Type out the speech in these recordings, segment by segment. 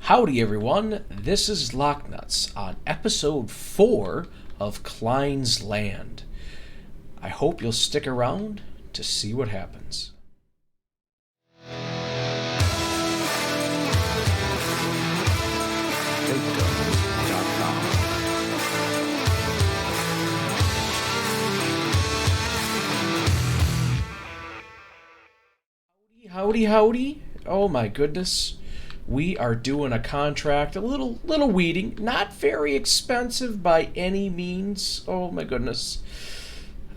Howdy everyone, this is Nutz on episode 4 of Kleines Land. I hope you'll stick around to see what happens. Howdy. Oh my goodness. We are doing a contract, a little weeding, not very expensive by any means. Oh my goodness.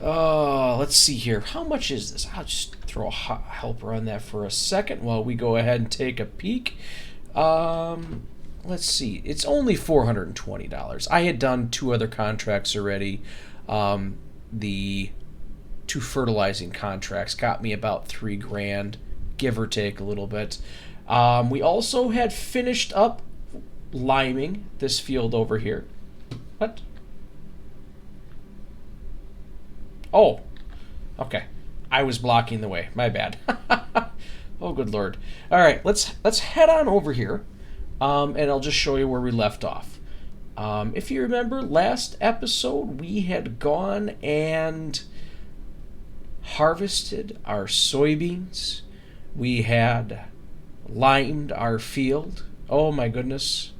Let's see here. How much is this? I'll just throw a helper on that for a second while we go ahead and take a peek. Let's see. It's only $420. I had done 2 other contracts already. The 2 fertilizing contracts got me about $3,000, give or take a little bit. We also had finished up liming this field over here. What? Oh, okay. I was blocking the way. My bad. Oh, good lord. All right, let's head on over here, and I'll just show you where we left off. If you remember, last episode we had gone and harvested our soybeans. We had limed our field. Oh my goodness,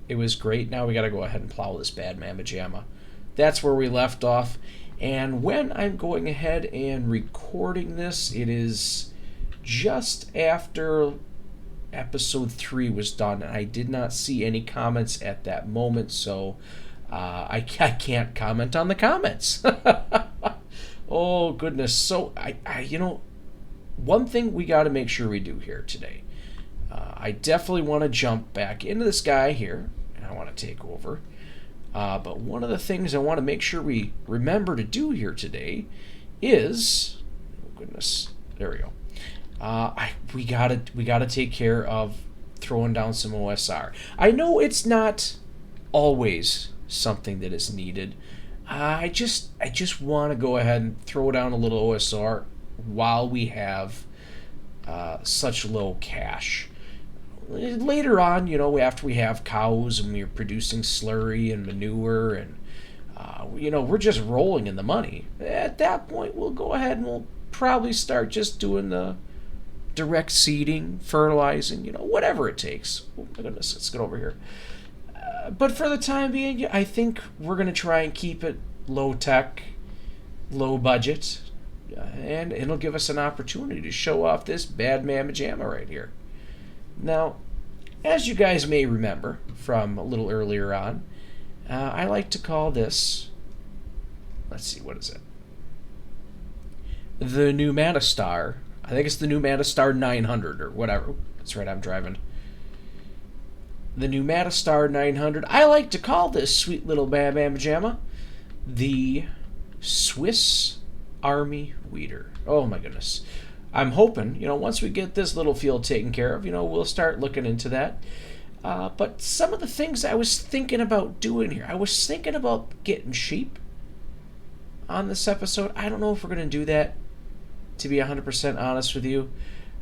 it was great. Now we got to go ahead and plow this bad mamma jamma. That's where we left off. And when I'm going ahead and recording this, it is just after episode 3 was done, and I did not see any comments at that moment, so I can't comment on the comments. Oh goodness. So I one thing we got to make sure we do here today. I definitely want to jump back into this guy here, and I want to take over. But one of the things I want to make sure we remember to do here today is, oh goodness, there we go. We gotta take care of throwing down some OSR. I know it's not always something that is needed. I just want to go ahead and throw down a little OSR while we have such low cash. Later on, after we have cows and we're producing slurry and manure and, we're just rolling in the money. At that point, we'll go ahead and we'll probably start just doing the direct seeding, fertilizing, whatever it takes. Oh my goodness, let's get over here. But for the time being, I think we're going to try and keep it low tech, low budget, and it'll give us an opportunity to show off this bad mamma jamma right here. Now, as you guys may remember from a little earlier on, I like to call this, let's see, what is it? The Nutz. I think it's the Nutz 900 or whatever. That's right, I'm driving. The Nutz 900. I like to call this sweet little bam bam jamma the Swiss Army Weeder. Oh my goodness. I'm hoping, once we get this little field taken care of, we'll start looking into that. But some of the things I was thinking about doing here, I was thinking about getting sheep on this episode. I don't know if we're going to do that, to be 100% honest with you.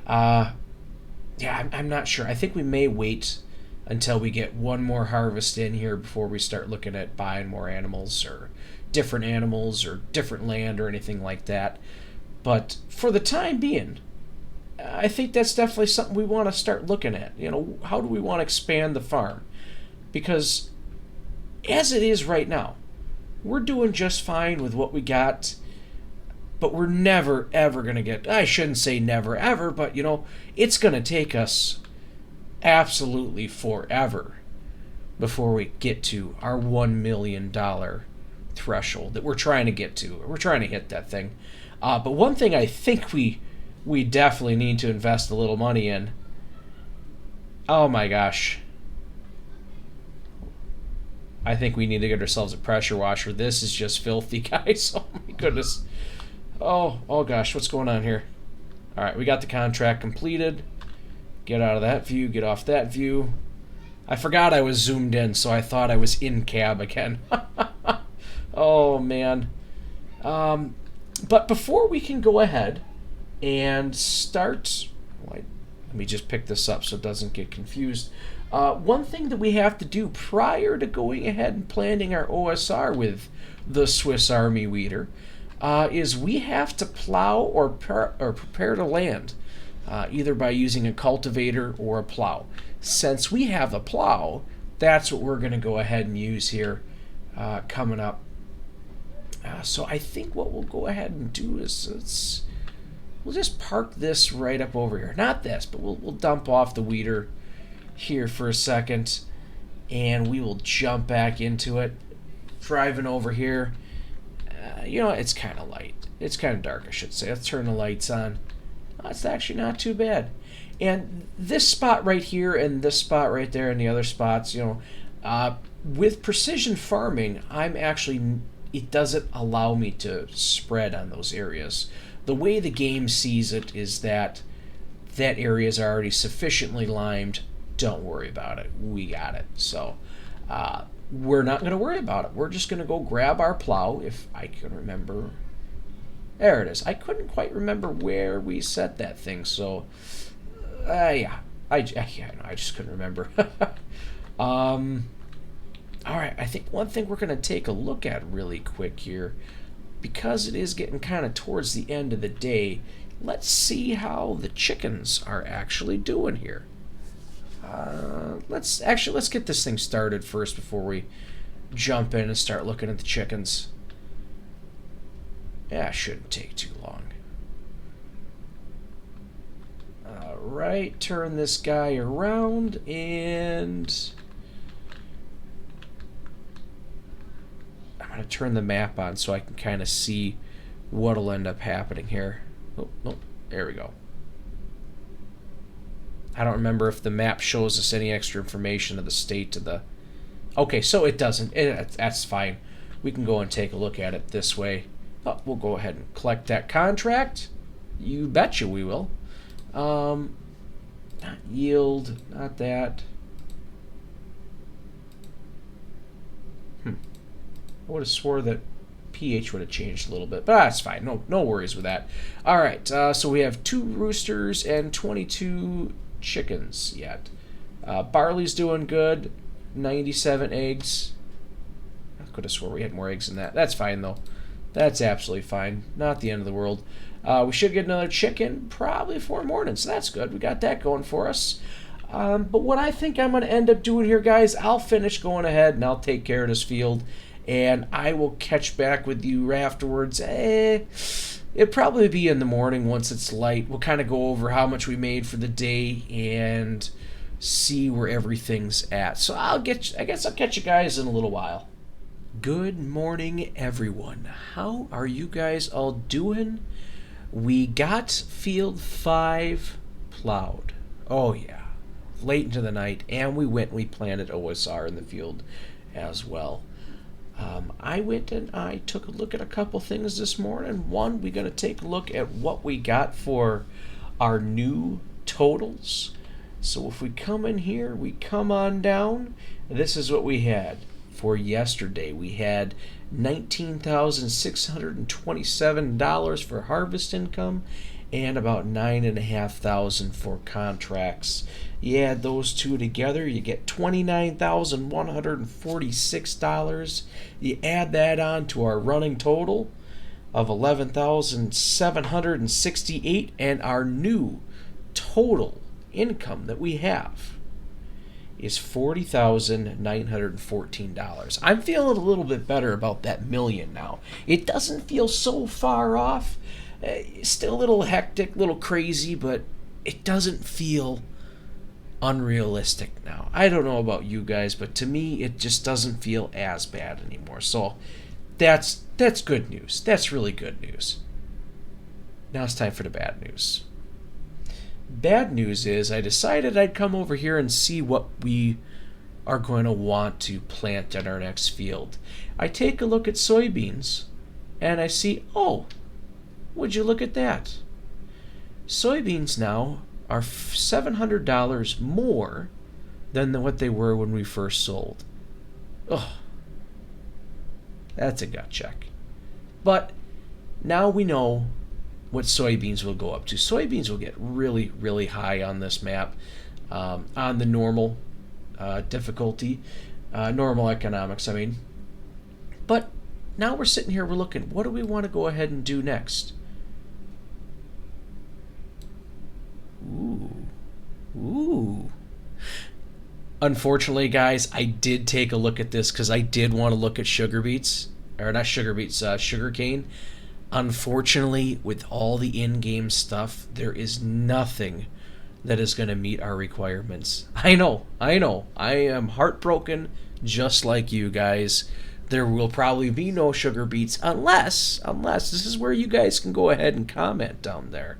I'm not sure. I think we may wait until we get one more harvest in here before we start looking at buying more animals or different land or anything like that. But for the time being, I think that's definitely something we want to start looking at. How do we want to expand the farm? Because as it is right now, we're doing just fine with what we got, but we're never, ever going to get, I shouldn't say never, ever, but, it's going to take us absolutely forever before we get to our $1 million threshold that we're trying to get to. We're trying to hit that thing. But one thing I think we definitely need to invest a little money in. Oh my gosh. I think we need to get ourselves a pressure washer. This is just filthy, guys. Oh my goodness. Oh gosh, what's going on here? All right, we got the contract completed. Get out of that view, get off that view. I forgot I was zoomed in, so I thought I was in cab again. Oh man. But before we can go ahead and start, Let me just pick this up so it doesn't get confused. One thing that we have to do prior to going ahead and planting our OSR with the Swiss Army Weeder is we have to plow or prepare the land, either by using a cultivator or a plow. Since we have a plow, that's what we're going to go ahead and use here coming up. So I think what we'll go ahead and do is we'll just park this right up over here. Not this, but we'll dump off the weeder here for a second, and we will jump back into it. Driving over here, it's kind of light. It's kind of dark, I should say. Let's turn the lights on. Oh, it's actually not too bad. And this spot right here and this spot right there and the other spots, with precision farming, it doesn't allow me to spread on those areas. The way the game sees it is that area is already sufficiently limed. Don't worry about it. We got it. So we're not going to worry about it. We're just going to go grab our plow, if I can remember. There it is. I couldn't quite remember where we set that thing. So, I just couldn't remember. All right. I think one thing we're going to take a look at really quick here, because it is getting kind of towards the end of the day, let's see how the chickens are actually doing here. Let's get this thing started first before we jump in and start looking at the chickens. Yeah, it shouldn't take too long. Alright, turn this guy around, and I'm going to turn the map on so I can kind of see what'll end up happening here. Oh, no, there we go. I don't remember if the map shows us any extra information of the state to the... Okay, so it doesn't. That's fine. We can go and take a look at it this way. Oh, we'll go ahead and collect that contract. You betcha we will. Not yield, not that. I would have swore that pH would have changed a little bit, but that's fine. No worries with that. All right, so we have 2 roosters and 22 chickens yet. Barley's doing good. 97 eggs. I could have swore we had more eggs than that. That's fine, though. That's absolutely fine. Not the end of the world. We should get another chicken probably 4 mornings, so that's good. We got that going for us. But what I think I'm going to end up doing here, guys, I'll finish going ahead and I'll take care of this field, and I will catch back with you afterwards. It'll probably be in the morning once it's light. We'll kind of go over how much we made for the day and see where everything's at. So I guess I'll catch you guys in a little while. Good morning, everyone. How are you guys all doing? We got field 5 plowed. Oh yeah, late into the night, and we planted OSR in the field as well. I went and I took a look at a couple things this morning. One, we're going to take a look at what we got for our new totals. So if we come in here, we come on down, this is what we had for yesterday. We had $19,627 for harvest income and about $9,500 for contracts. You add those two together, you get $29,146. You add that on to our running total of $11,768, and our new total income that we have is $40,914. I'm feeling a little bit better about that million now. It doesn't feel so far off. Still a little hectic, a little crazy, but it doesn't feel unrealistic now. I don't know about you guys, but to me it just doesn't feel as bad anymore. So that's good news. That's really good news. Now it's time for the bad news. Bad news is I decided I'd come over here and see what we are going to want to plant in our next field. I take a look at soybeans and I see, oh, would you look at that? Soybeans now are $700 more than what they were when we first sold. Oh, that's a gut check. But now we know what soybeans will go up to. Soybeans will get really, really high on this map, on the normal difficulty, normal economics, I mean. But now we're sitting here, we're looking, what do we want to go ahead and do next? Ooh. Unfortunately, guys, I did take a look at this because I did want to look at sugar beets. Or not sugar beets, sugar cane. Unfortunately, with all the in-game stuff, there is nothing that is going to meet our requirements. I know. I am heartbroken just like you guys. There will probably be no sugar beets unless this is where you guys can go ahead and comment down there.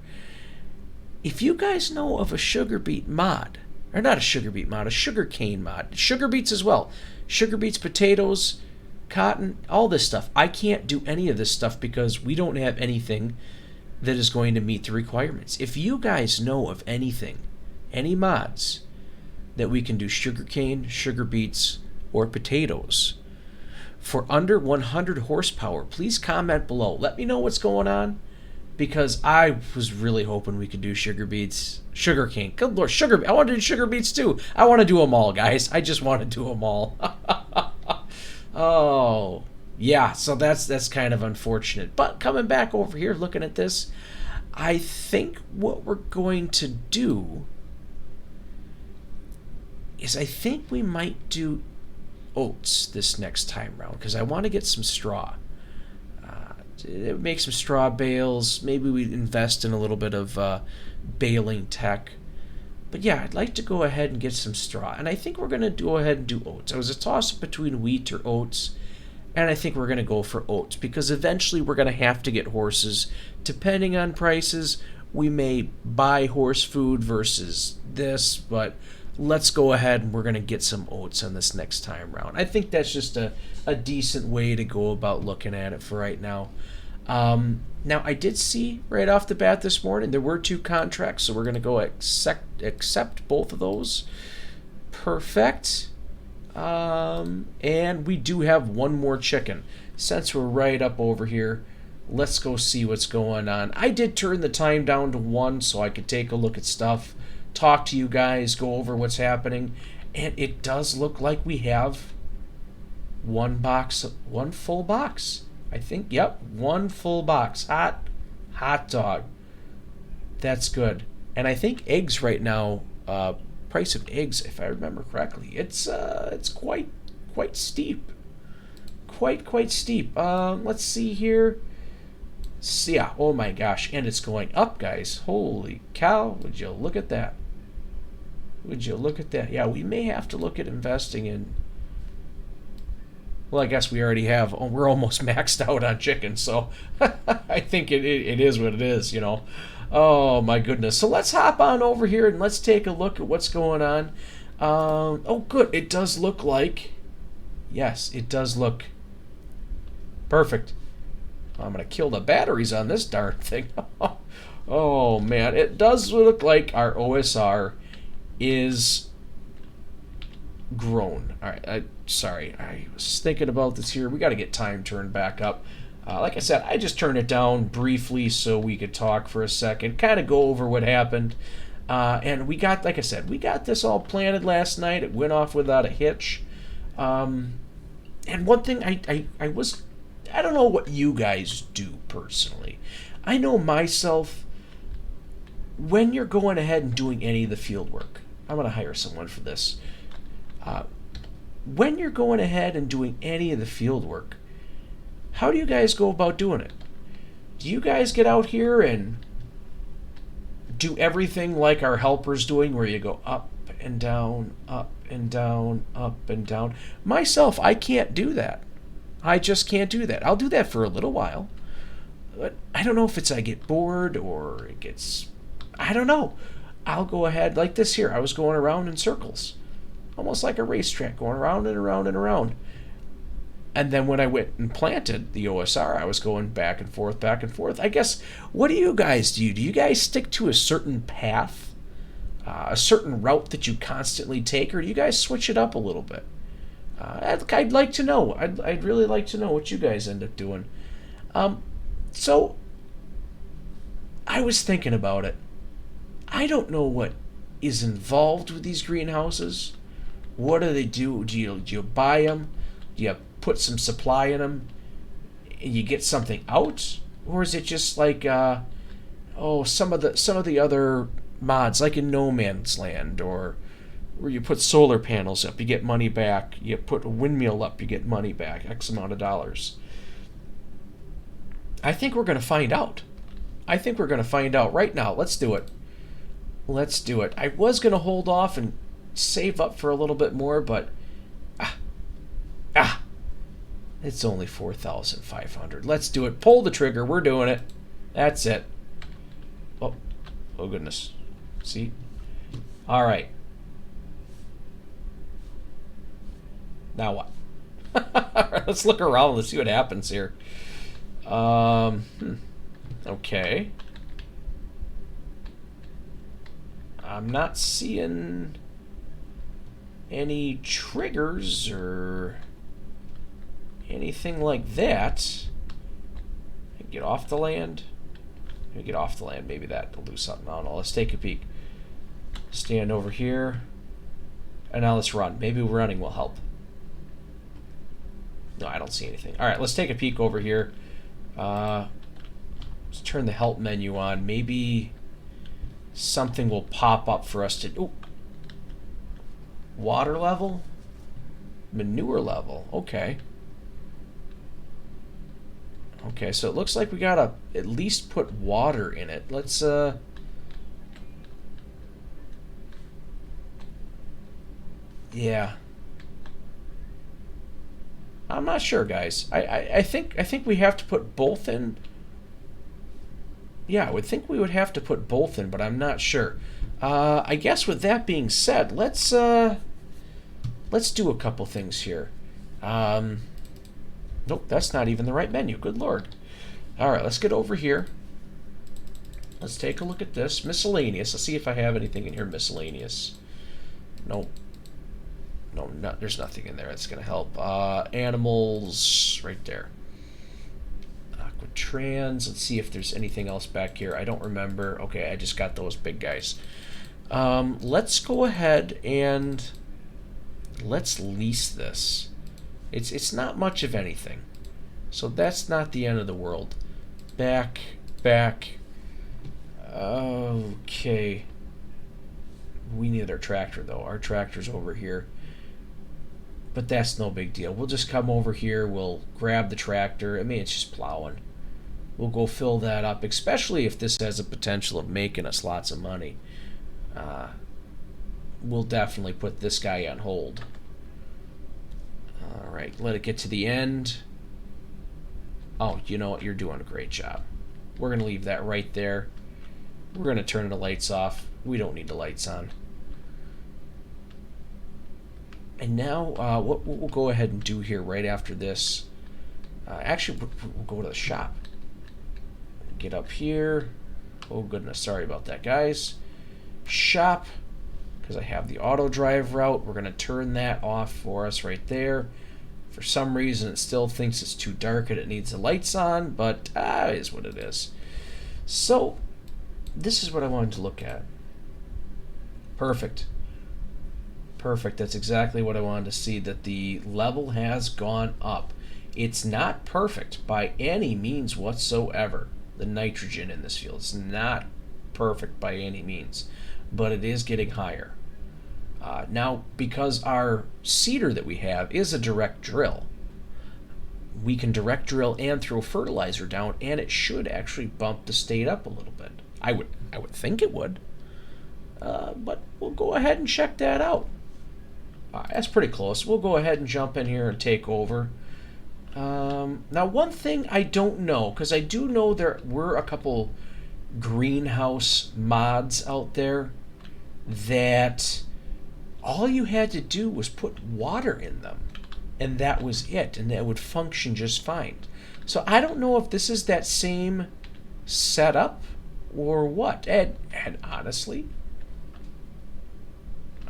If you guys know of a sugar beet mod, or not a sugar beet mod, a sugar cane mod, sugar beets as well, sugar beets, potatoes, cotton, all this stuff. I can't do any of this stuff because we don't have anything that is going to meet the requirements. If you guys know of anything, any mods that we can do sugar cane, sugar beets, or potatoes for under 100 horsepower, please comment below. Let me know what's going on, because I was really hoping we could do sugar beets, sugar cane. Good Lord, I want to do sugar beets too. I want to do them all, guys. I just want to do them all. Oh, yeah, so that's kind of unfortunate. But coming back over here, looking at this, I think what we're going to do is I think we might do oats this next time round, because I want to get some straw. Make some straw bales. Maybe we invest in a little bit of baling tech. But yeah, I'd like to go ahead and get some straw. And I think we're going to go ahead and do oats. I was a toss-up between wheat or oats. And I think we're going to go for oats, because eventually we're going to have to get horses. Depending on prices, we may buy horse food versus this. But let's go ahead and we're going to get some oats on this next time round. I think that's just a decent way to go about looking at it for right now. Now, I did see right off the bat this morning there were 2 contracts, so we're going to go accept both of those. Perfect. And we do have one more chicken. Since we're right up over here, let's go see what's going on. I did turn the time down to 1 so I could take a look at stuff, talk to you guys, go over what's happening, and it does look like we have one full box. I think, yep, 1 full box. Hot dog. That's good. And I think eggs right now, price of eggs, if I remember correctly, it's quite steep. Quite steep. Let's see here. Yeah, oh my gosh, and it's going up, guys. Holy cow, would you look at that? Yeah, we may have to look at investing in... Well, I guess we already have. We're almost maxed out on chicken, so I think it is what it is, you know. Oh, my goodness. So let's hop on over here and let's take a look at what's going on. Oh, good. It does look like... Yes, it does look perfect. I'm going to kill the batteries on this darn thing. Oh, man. It does look like our OSR is grown. All right, sorry, I was thinking about this here. We got to get time turned back up. Like I said, I just turned it down briefly so we could talk for a second, kind of go over what happened. And we got, like I said, we got this all planted last night. It went off without a hitch. And one thing I don't know what you guys do personally. I know myself, when you're going ahead and doing any of the field work, I'm going to hire someone for this. When you're going ahead and doing any of the field work, how do you guys go about doing it? Do you guys get out here and do everything like our helper's doing, where you go up and down, up and down, up and down? Myself, I can't do that. I just can't do that. I'll do that for a little while, but I don't know if it's I get bored or it gets... I don't know. I'll go ahead like this here. I was going around in circles, almost like a racetrack, going around and around and around. And then when I went and planted the OSR, I was going back and forth, back and forth. I guess, what do you guys do? Do you guys stick to a certain path, a certain route that you constantly take, or do you guys switch it up a little bit? I'd like to know. I'd really like to know what you guys end up doing. So, I was thinking about it. I don't know what is involved with these greenhouses. What do they do? Do you buy them? Do you put some supply in them and you get something out? Or is it just like some of the other mods, like in No Man's Land, or where you put solar panels up, you get money back. You put a windmill up, you get money back, X amount of dollars. I think we're going to find out. I think we're going to find out right now. Let's do it. Let's do it. I was going to hold off and save up for a little bit more, but it's only 4,500. Let's do it. Pull the trigger. We're doing it. That's it. Oh goodness. See? All right. Now what? Let's look around. Let's see what happens here. Okay. I'm not seeing any triggers or anything like that. Get off the land. Get off the land. Maybe that'll do something. I don't know. Let's take a peek. Stand over here. And now let's run. Maybe running will help. No, I don't see anything. All right, let's take a peek over here. Let's turn the help menu on. Maybe something will pop up for us to... Ooh. Water level? Manure level. Okay. Okay, so it looks like we gotta at least put water in it. Let's, yeah. I'm not sure, guys. I think we have to put both in. Yeah, I would think we would have to put both in, but I'm not sure. I guess with that being said, let's do a couple things here. Nope, that's not even the right menu. Good Lord. All right, let's get over here. Let's take a look at this. Miscellaneous. Let's see if I have anything in here miscellaneous. Nope. No, there's nothing in there that's going to help. Animals, right there. Aquatrans. Let's see if there's anything else back here. I don't remember. Okay, I just got those big guys. Let's go ahead and let's lease this. It's not much of anything. So that's not the end of the world. Back. Okay. We need our tractor, though. Our tractor's over here. But that's no big deal. We'll just come over here. We'll grab the tractor. I mean, it's just plowing. We'll go fill that up, especially if this has a potential of making us lots of money. We'll definitely put this guy on hold. All right, let it get to the end. Oh, you know what? You're doing a great job. We're going to leave that right there. We're going to turn the lights off. We don't need the lights on. And now, what we'll go ahead and do here right after this, actually, we'll go to the shop. Get up here. Oh, goodness. Sorry about that, guys. Shop, because I have the auto drive route. We're going to turn that off for us right there. For some reason, it still thinks it's too dark and it needs the lights on, but it is what it is. So, this is what I wanted to look at. Perfect. Perfect. That's exactly what I wanted to see, that the level has gone up. It's not perfect by any means whatsoever, the nitrogen in this field. It's not perfect by any means, but it is getting higher. Now, because our seeder that we have is a direct drill, we can direct drill and throw fertilizer down, and it should actually bump the state up a little bit. I would think it would, but we'll go ahead and check that out. That's pretty close. We'll go ahead and jump in here and take over. Now, one thing I don't know, because I do know there were a couple greenhouse mods out there that all you had to do was put water in them, and that was it, and it would function just fine. So I don't know if this is that same setup or what. And honestly,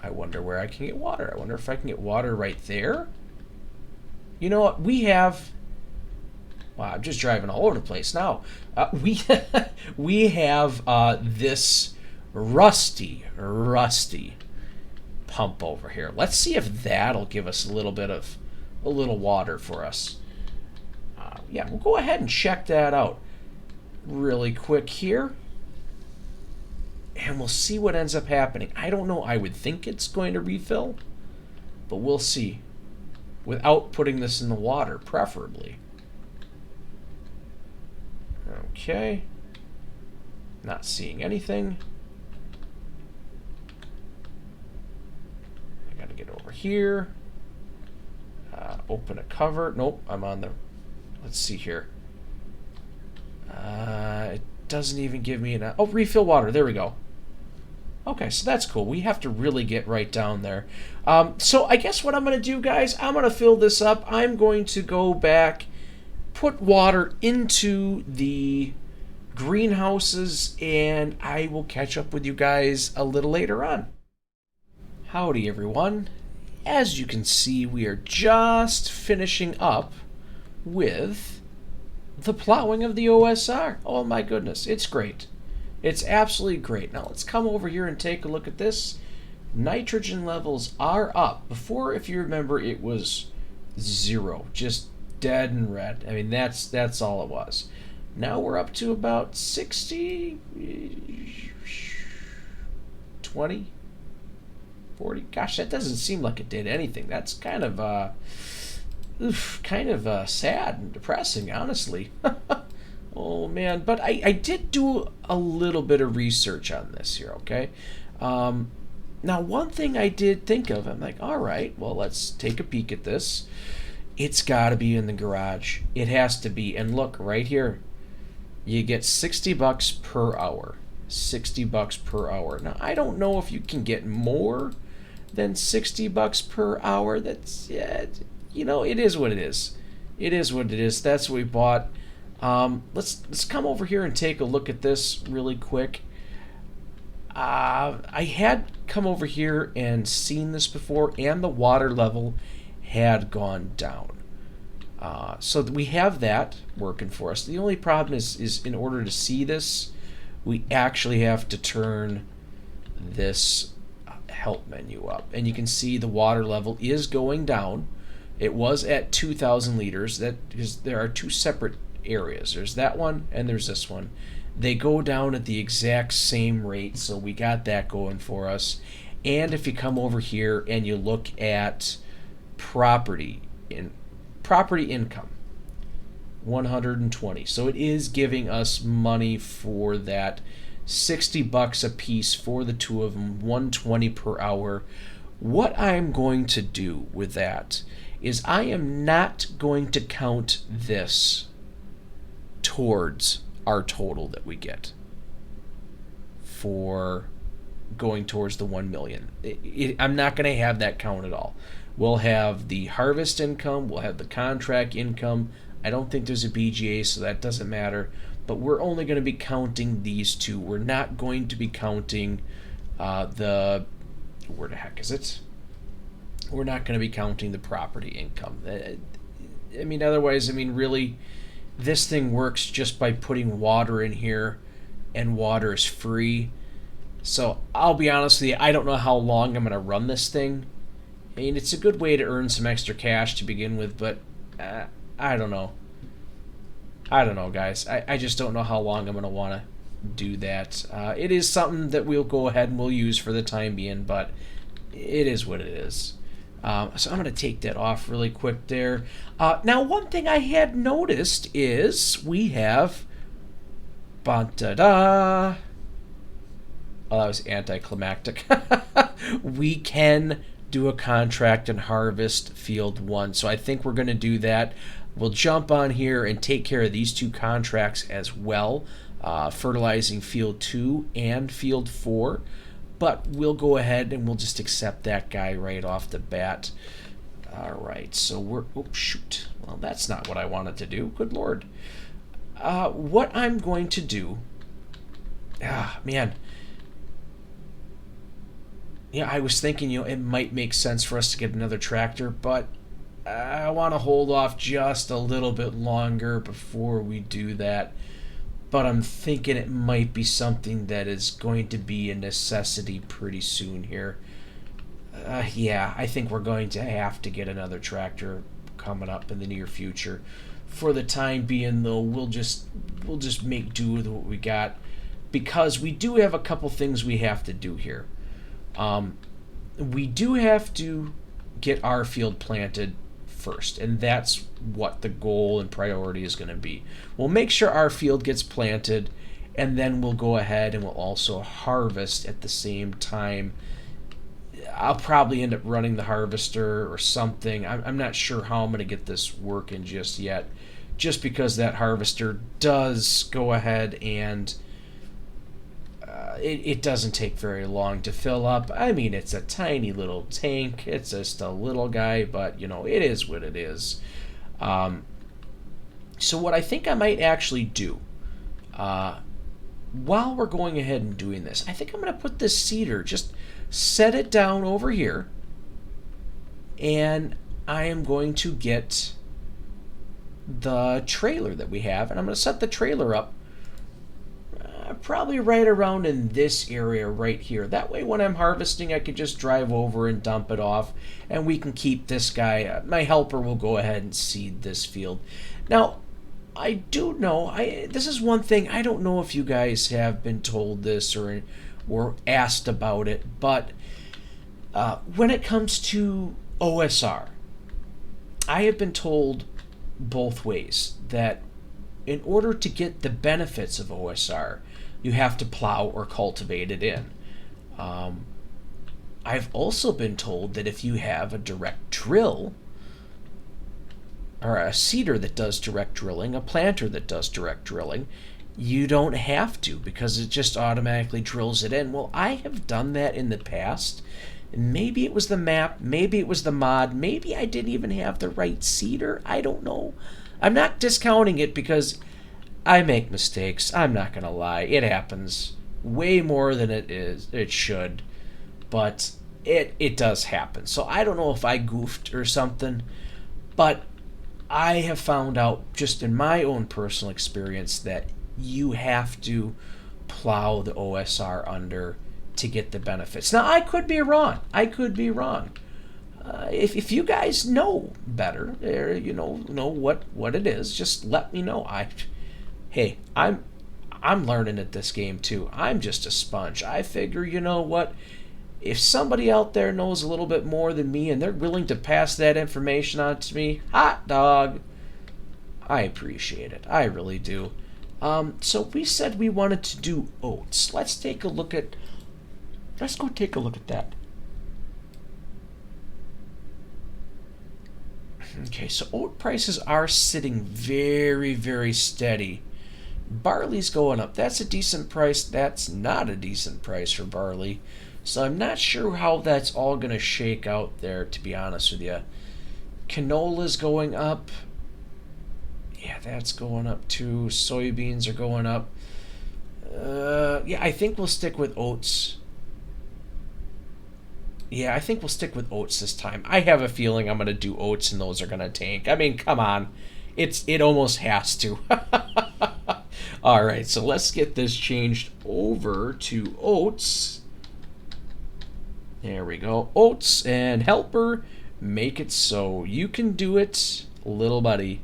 I wonder where I can get water. I wonder if I can get water right there. You know what? We have Wow, I'm just driving all over the place now. We we have this rusty pump over here. Let's see if that'll give us a little water for us. Yeah, we'll go ahead and check that out really quick here, and we'll see what ends up happening. I don't know. I would think it's going to refill, but we'll see. Without putting this in the water, preferably. Okay. Not seeing anything. I gotta get over here. Open a cover. Nope, I'm on the... Let's see here. It doesn't even give me an... Oh, refill water. There we go. Okay, so that's cool. We have to really get right down there. So I guess what I'm going to do, guys, I'm going to fill this up. I'm going to go back, put water into the greenhouses, and I will catch up with you guys a little later on. Howdy, everyone. As you can see, we are just finishing up with the plowing of the OSR. Oh my goodness, it's great. It's absolutely great. Now let's come over here and take a look at this. Nitrogen levels are up. Before, if you remember, it was 0, just dead and red. I mean, that's all it was. Now we're up to about 60, 20, 40. Gosh, that doesn't seem like it did anything. That's kind of sad and depressing, honestly. Oh man, but I did do a little bit of research on this here, okay? Now, one thing I did think of, I'm like, all right, well, let's take a peek at this. It's got to be in the garage. It has to be. And look, right here, you get $60 per hour. $60 per hour. Now, I don't know if you can get more than $60 per hour. That's, yeah, you know, it is what it is. It is what it is. That's what we bought. Let's come over here and take a look at this really quick. I had come over here and seen this before, and the water level had gone down. So we have that working for us. The only problem is in order to see this, we actually have to turn this help menu up. And you can see the water level is going down. It was at 2,000 liters. That is, there are two separate areas. There's that one and there's this one. They go down at the exact same rate, so we got that going for us. And if you come over here and you look at property income, 120. So it is giving us money for that. $60 a piece for the two of them, 120 per hour. What I'm going to do with that is I am not going to count this towards our total that we get for going towards the 1 million. I'm not going to have that count at all. We'll have the harvest income, we'll have the contract income. I don't think there's a BGA, so that doesn't matter, but we're only going to be counting these two. We're not going to be counting where the heck is it? We're not going to be counting the property income. I mean, otherwise, I mean, really, this thing works just by putting water in here, and water is free. So I'll be honest with you, I don't know how long I'm going to run this thing. I mean, it's a good way to earn some extra cash to begin with, but I don't know. I don't know, guys. I just don't know how long I'm going to want to do that. It is something that we'll go ahead and we'll use for the time being, but it is what it is. So I'm going to take that off really quick there. Now, one thing I had noticed is we have... Ba-da-da. Oh, that was anticlimactic. We can do a contract and harvest field 1. So I think we're going to do that. We'll jump on here and take care of these two contracts as well. Fertilizing field 2 and field 4. But we'll go ahead and we'll just accept that guy right off the bat. All right, so we're... Oh, shoot. Well, that's not what I wanted to do. Good Lord. What I'm going to do... man. Yeah, I was thinking, it might make sense for us to get another tractor, but I want to hold off just a little bit longer before we do that. But I'm thinking it might be something that is going to be a necessity pretty soon here. Yeah, I think we're going to have to get another tractor coming up in the near future. For the time being, though, we'll just make do with what we got, because we do have a couple things we have to do here. We do have to get our field planted first, and that's what the goal and priority is going to be. We'll make sure our field gets planted, and then we'll go ahead and we'll also harvest at the same time. I'll probably end up running the harvester or something. I'm not sure how I'm going to get this working just yet, just because that harvester does go ahead and it doesn't take very long to fill up. I mean, it's a tiny little tank. It's just a little guy, but, it is what it is. So what I think I might actually do, while we're going ahead and doing this, I think I'm going to put this seeder, just set it down over here, and I am going to get the trailer that we have, and I'm going to set the trailer up probably right around in this area right here. That way when I'm harvesting, I can just drive over and dump it off, and we can keep this guy. My helper will go ahead and seed this field. Now, I do know, this is one thing, I don't know if you guys have been told this or were asked about it, but when it comes to OSR, I have been told both ways that in order to get the benefits of OSR, you have to plow or cultivate it in. I've also been told that if you have a direct drill, or a seeder that does direct drilling, a planter that does direct drilling, you don't have to, because it just automatically drills it in. Well, I have done that in the past, and maybe it was the map, maybe it was the mod, maybe I didn't even have the right seeder. I don't know. I'm not discounting it, because I make mistakes. I'm not going to lie. It happens way more than it should, but it does happen. So I don't know if I goofed or something, but I have found out just in my own personal experience that you have to plow the OSR under to get the benefits. Now, I could be wrong. If you guys know better, or know what it is, just let me know. Hey, I'm learning at this game too. I'm just a sponge. I figure, what? If somebody out there knows a little bit more than me and they're willing to pass that information on to me, hot dog, I appreciate it. I really do. So we said we wanted to do oats. Let's go take a look at that. Okay, so oat prices are sitting very, very steady. Barley's going up. That's a decent price. That's not a decent price for barley. So I'm not sure how that's all going to shake out there, to be honest with you. Canola's going up. Yeah, that's going up too. Soybeans are going up. Yeah, I think we'll stick with oats. Yeah, I think we'll stick with oats this time. I have a feeling I'm going to do oats and those are going to tank. I mean, come on. It almost has to. All right, so let's get this changed over to oats. There we go. Oats and helper, make it so. You can do it, little buddy.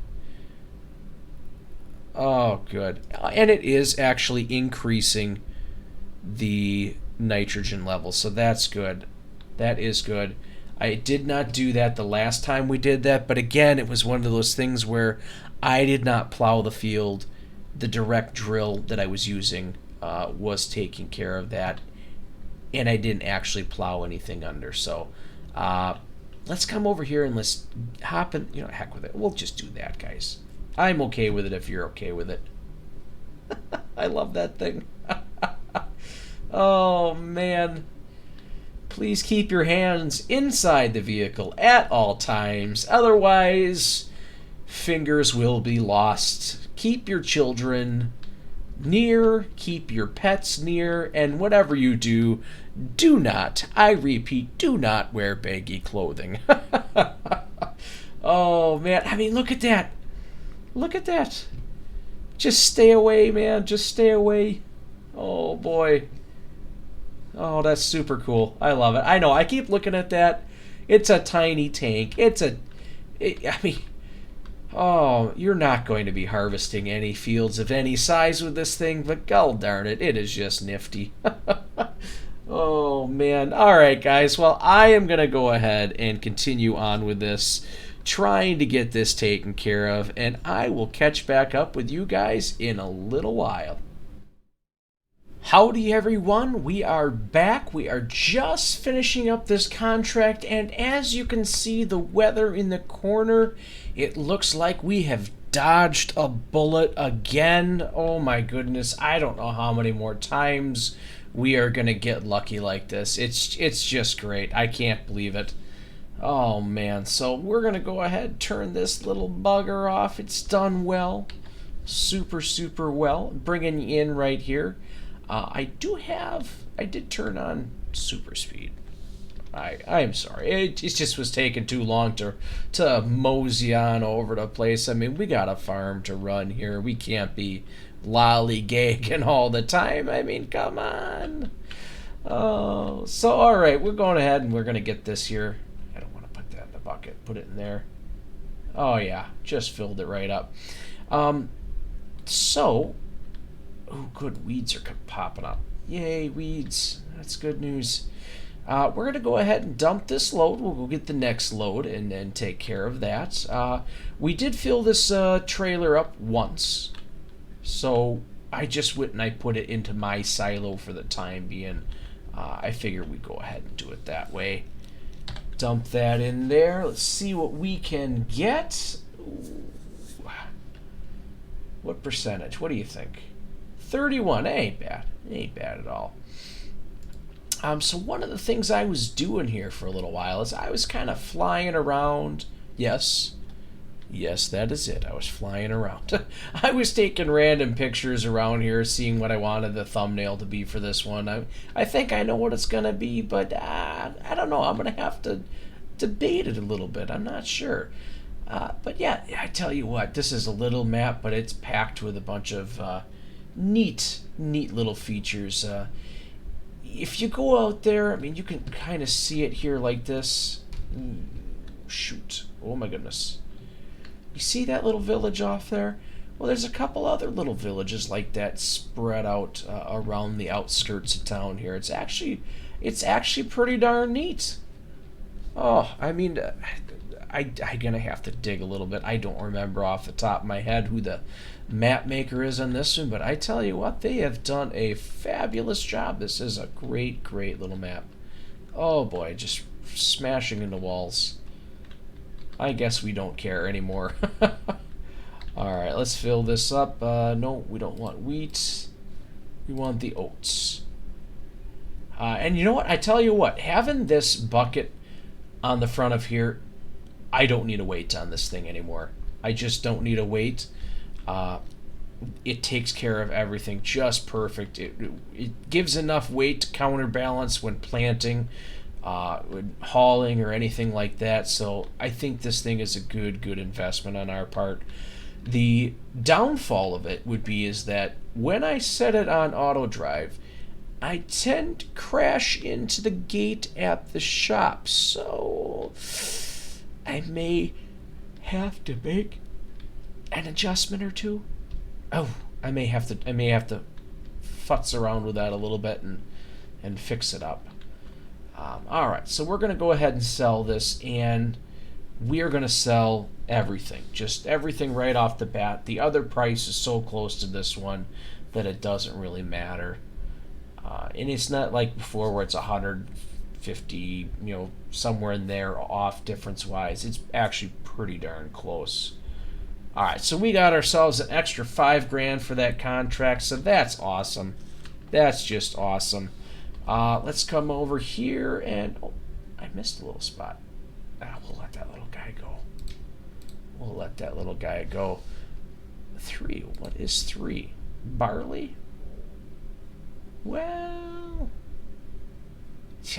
Oh, good. And it is actually increasing the nitrogen level, so that's good. That is good. I did not do that the last time we did that, but again, it was one of those things where I did not plow the field. The direct drill that I was using was taking care of that, and I didn't actually plow anything under. So let's come over here and let's hop in. Heck with it. We'll just do that, guys. I'm okay with it if you're okay with it. I love that thing. Oh, man. Please keep your hands inside the vehicle at all times. Otherwise, fingers will be lost. Keep your children near, keep your pets near, and whatever you do, do not, I repeat, do not wear baggy clothing. Oh, man. I mean, look at that. Look at that. Just stay away, man. Just stay away. Oh, boy. Oh, that's super cool. I love it. I know. I keep looking at that. It's a tiny tank. I mean, oh, you're not going to be harvesting any fields of any size with this thing, but god darn it, it is just nifty. Oh, man. All right, guys. Well, I am going to go ahead and continue on with this, trying to get this taken care of, and I will catch back up with you guys in a little while. Howdy everyone, we are back. We are just finishing up this contract, and as you can see, the weather in the corner, it looks like we have dodged a bullet again. Oh my goodness, I don't know how many more times we are gonna get lucky like this. It's just great. I can't believe it. Oh man, so we're gonna go ahead, turn this little bugger off. It's done well, super well. Bringing you in right here. I did turn on super speed. I'm sorry. It just was taking too long to mosey on over the place. I mean, we got a farm to run here. We can't be lollygagging all the time. I mean, come on. Oh, so all right, we're going ahead and we're going to get this here. I don't want to put that in the bucket. Put it in there. Oh, yeah, just filled it right up. So... Oh, good. Weeds are popping up. Yay, weeds. That's good news. We're going to go ahead and dump this load. We'll go get the next load and then take care of that. We did fill this trailer up once. So I just went and I put it into my silo for the time being. I figured we'd go ahead and do it that way. Dump that in there. Let's see what we can get. Ooh. What percentage? What do you think? 31, ain't bad. Ain't bad at all. So one of the things I was doing here for a little while is I was kind of flying around. Yes, that is it. I was flying around. I was taking random pictures around here, seeing what I wanted the thumbnail to be for this one. I think I know what it's going to be, but I don't know. I'm going to have to debate it a little bit. I'm not sure. But yeah, I tell you what, this is a little map, but it's packed with a bunch of... neat little features. If you go out there, I mean, you can kind of see it here like this. Shoot. Oh my goodness. You see that little village off there? Well, there's a couple other little villages like that spread out around the outskirts of town here. It's actually pretty darn neat. Oh, I mean, I'm gonna have to dig a little bit. I don't remember off the top of my head who the map maker is on this one, but I tell you what, they have done a fabulous job. This is a great little map. Oh boy, just smashing into walls. I guess we don't care anymore. Alright, let's fill this up. No, we don't want wheat. We want the oats. And you know what? I tell you what, having this bucket on the front of here, I don't need a weight on this thing anymore. I just don't need a weight. It takes care of everything just perfect. It gives enough weight to counterbalance when planting, when hauling, or anything like that. So I think this thing is a good investment on our part. The downfall of it would be is that when I set it on auto drive, I tend to crash into the gate at the shop. So I may have to make an adjustment or two. Oh, I may have to futz around with that a little bit and fix it up. All right, so we're gonna go ahead and sell this, and we are gonna sell everything, just everything right off the bat. The other price is so close to this one that it doesn't really matter, and it's not like before where it's 150, somewhere in there off difference wise. It's actually pretty darn close. All right, so we got ourselves an extra $5,000 for that contract, so that's awesome. That's just awesome. Let's come over here and I missed a little spot. We'll let that little guy go. 3. What is 3? Barley? Well,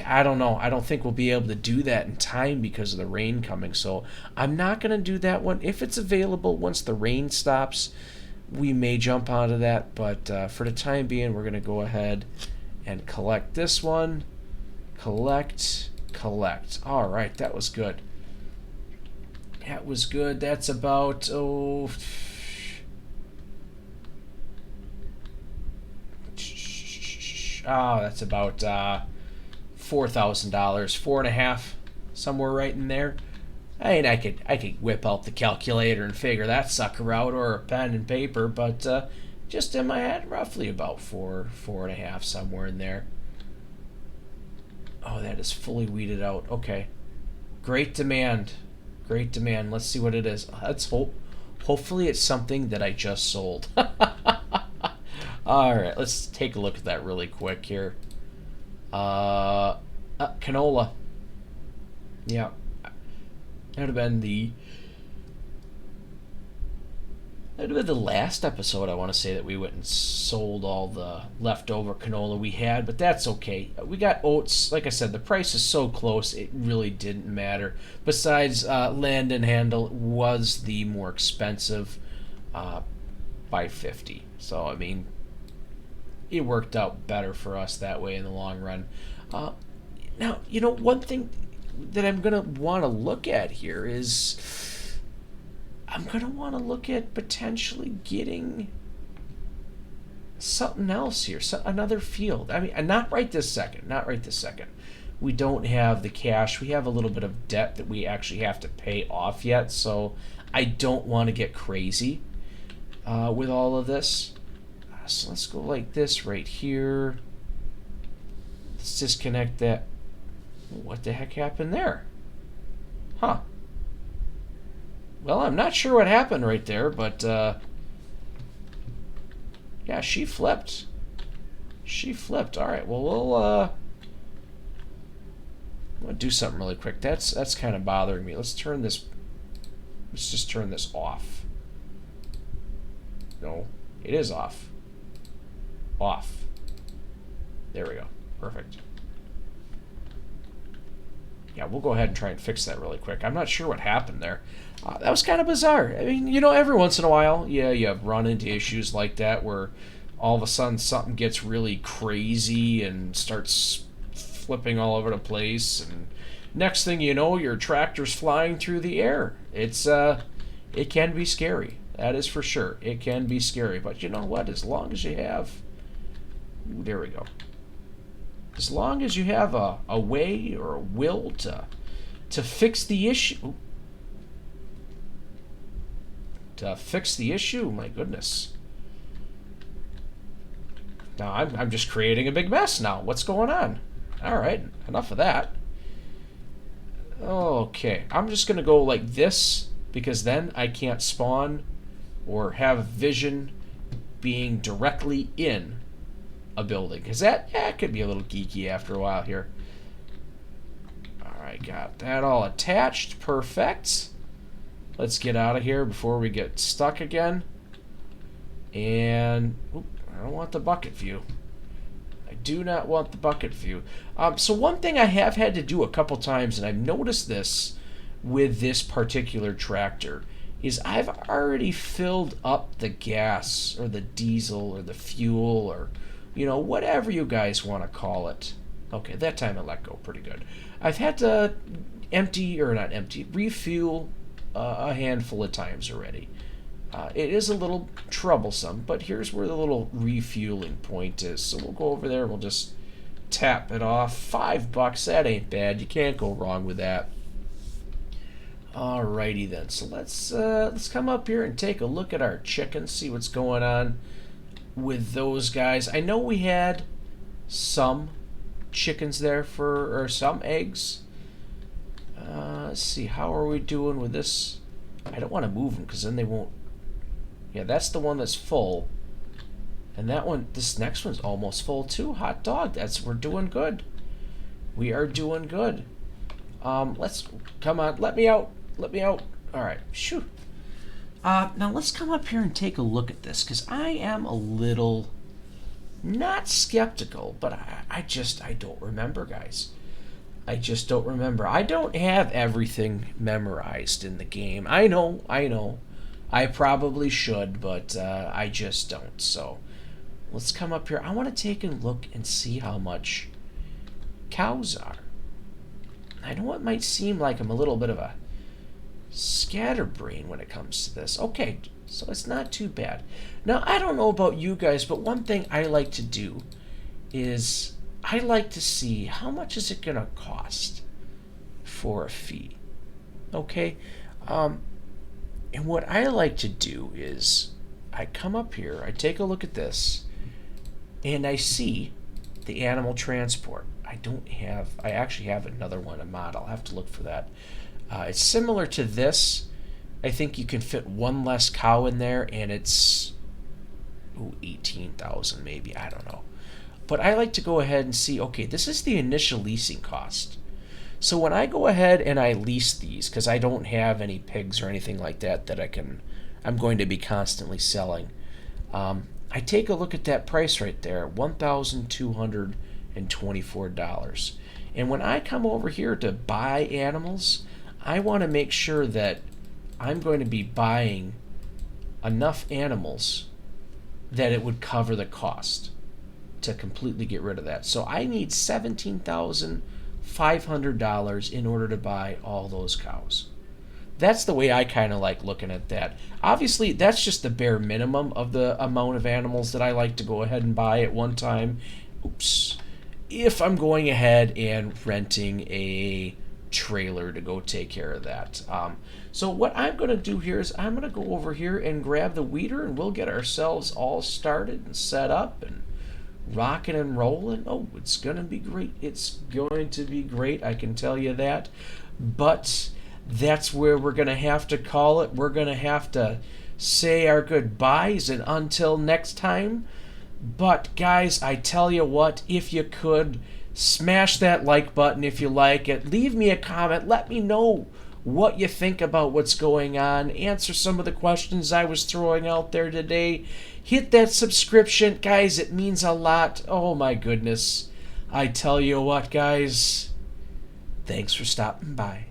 I don't know. I don't think we'll be able to do that in time because of the rain coming. So I'm not going to do that one. If it's available once the rain stops, we may jump onto that. But for the time being, we're going to go ahead and collect this one. Collect. All right, that was good. That was good. That's about, that's about $4,000, 4.5, somewhere right in there. I mean, I could whip out the calculator and figure that sucker out, or a pen and paper, but just in my head, roughly about 4.5, somewhere in there. Oh, that is fully weeded out. Okay, great demand. Let's see what it is. Let's hope. Hopefully, it's something that I just sold. All right, let's take a look at that really quick here. Canola. Yeah, that would have been the last episode. I want to say that we went and sold all the leftover canola we had, but that's okay. We got oats. Like I said, the price is so close, it really didn't matter. Besides, Land and Handle was the more expensive by 50. So I mean, it worked out better for us that way in the long run. Now, one thing that I'm going to want to look at here is I'm going to want to look at potentially getting something else here, another field. I mean, not right this second. We don't have the cash. We have a little bit of debt that we actually have to pay off yet, so I don't want to get crazy with all of this. So let's go like this right here. Let's disconnect that. What the heck happened there? Huh. Well, I'm not sure what happened right there, but yeah, she flipped. All right, well, we'll do something really quick. That's kind of bothering me. Let's just turn this off. No, it is off. There we go. Perfect. Yeah, we'll go ahead and try and fix that really quick. I'm not sure what happened there. That was kind of bizarre. I mean, every once in a while, yeah, you run into issues like that where all of a sudden something gets really crazy and starts flipping all over the place, and next thing you know, your tractor's flying through the air. It can be scary. That is for sure. It can be scary. But you know what? As long as you have... Ooh, there we go. As long as you have a way or a will to fix the issue... my goodness. Now, I'm just creating a big mess now. What's going on? Alright, enough of that. Okay, I'm just going to go like this, because then I can't spawn or have vision being directly in a building, because that could be a little geeky after a while here. Alright, got that all attached. Perfect. Let's get out of here before we get stuck again. And I don't want the bucket view. I do not want the bucket view. So one thing I have had to do a couple times, and I've noticed this with this particular tractor, is I've already filled up the gas or the diesel or the fuel or whatever you guys want to call it. Okay, that time I let go pretty good. I've had to refuel a handful of times already. It is a little troublesome, but here's where the little refueling point is. So we'll go over there and we'll just tap it off. $5, that ain't bad. You can't go wrong with that. Alrighty then. So let's come up here and take a look at our chickens, see what's going on with those guys. I know we had some chickens there or some eggs. Let's see, how are we doing with this? I don't want to move them because then they won't. Yeah, that's the one that's full. And that one, this next one's almost full too. Hot dog. We're doing good. We are doing good. Come on, let me out. All right, shoo. Now let's come up here and take a look at this, because I am a little Not skeptical, but I don't remember, guys. I just don't remember. I don't have everything memorized in the game. I know, I know. I probably should, but I just don't. So let's come up here. I want to take a look and see how much cows are. I know it might seem like I'm a little bit of a scatterbrain when it comes to this. Okay, so it's not too bad. Now, I don't know about you guys, but one thing I like to do is I like to see how much is it going to cost for a fee. Okay? And what I like to do is I come up here, I take a look at this, and I see the animal transport. I actually have another one, a mod. I'll have to look for that. It's similar to this. I think you can fit one less cow in there, and it's 18,000 maybe. I don't know. But I like to go ahead and see, okay, this is the initial leasing cost. So when I go ahead and I lease these, because I don't have any pigs or anything like that I'm going to be constantly selling, I take a look at that price right there, $1,224. And when I come over here to buy animals, I want to make sure that I'm going to be buying enough animals that it would cover the cost to completely get rid of that. So I need $17,500 in order to buy all those cows. That's the way I kind of like looking at that. Obviously, that's just the bare minimum of the amount of animals that I like to go ahead and buy at one time. Oops. If I'm going ahead and renting a trailer to go take care of that. So what I'm going to do here is I'm going to go over here and grab the weeder, and we'll get ourselves all started and set up and rocking and rolling. Oh, it's going to be great. It's going to be great, I can tell you that. But that's where we're going to have to call it. We're going to have to say our goodbyes and until next time. But guys, I tell you what, if you could, smash that like button if you like it. Leave me a comment. Let me know what you think about what's going on. Answer some of the questions I was throwing out there today. Hit that subscription. Guys, it means a lot. Oh my goodness. I tell you what, guys. Thanks for stopping by.